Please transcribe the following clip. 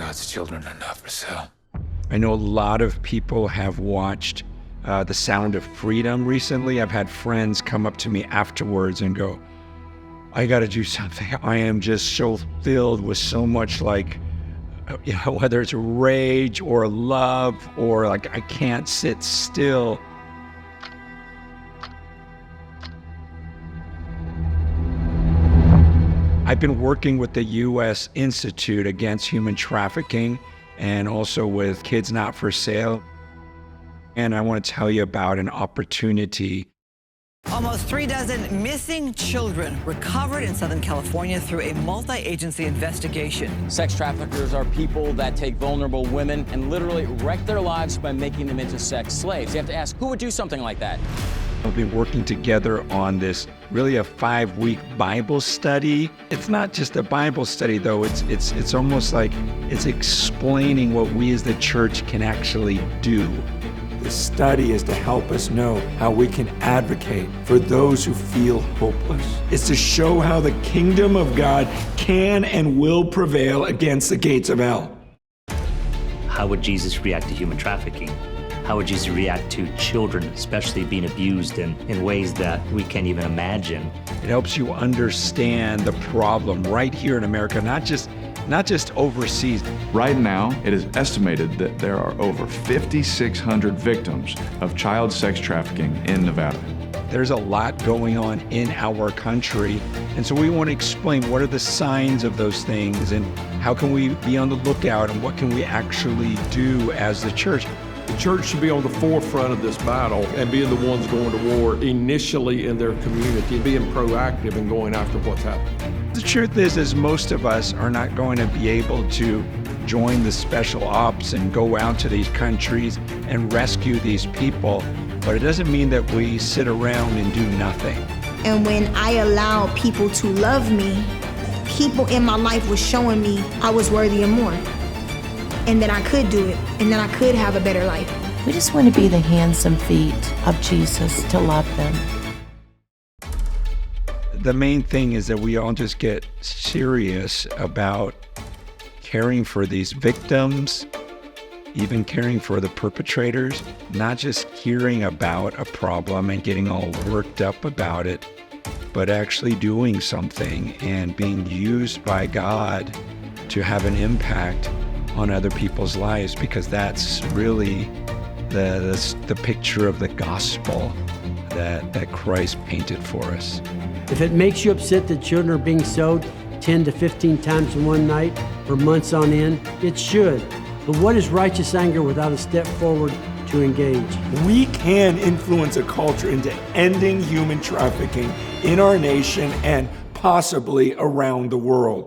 God's children are not for sale. I know a lot of people have watched The Sound of Freedom recently. I've had friends come up to me afterwards and go, I got to do something. I am just so filled with so much whether it's rage or love or I can't sit still. I've been working with the U.S. Institute Against Human Trafficking and also with Kids Not for Sale. And I want to tell you about an opportunity. Almost 36 missing children recovered in Southern California through a multi-agency investigation. Sex traffickers are people that take vulnerable women and literally wreck their lives by making them into sex slaves. You have to ask, who would do something like that? We've been working together on this, really a 5-week Bible study. It's not just a Bible study, though. It's almost like it's explaining what we as the church can actually do. The study is to help us know how we can advocate for those who feel hopeless. It's to show how the kingdom of God can and will prevail against the gates of hell. How would Jesus react to human trafficking? How would Jesus react to children, especially being abused in ways that we can't even imagine? It helps you understand the problem right here in America, not just overseas. Right now, it is estimated that there are over 5,600 victims of child sex trafficking in Nevada. There's a lot going on in our country, and so we want to explain what are the signs of those things and how can we be on the lookout and what can we actually do as the church. The church should be on the forefront of this battle and being the ones going to war initially in their community, being proactive and going after what's happening. The truth is most of us are not going to be able to join the special ops and go out to these countries and rescue these people, but it doesn't mean that we sit around and do nothing. And when I allowed people to love me, people in my life were showing me I was worthy of more, and that I could do it, and that I could have a better life. We just want to be the hands and feet of Jesus, to love them. The main thing is that we all just get serious about caring for these victims, even caring for the perpetrators, not just hearing about a problem and getting all worked up about it, but actually doing something and being used by God to have an impact on other people's lives, because that's really the picture of the gospel that Christ painted for us. If it makes you upset that children are being sold 10 to 15 times in one night for months on end, it should. But what is righteous anger without a step forward to engage? We can influence a culture into ending human trafficking in our nation and possibly around the world.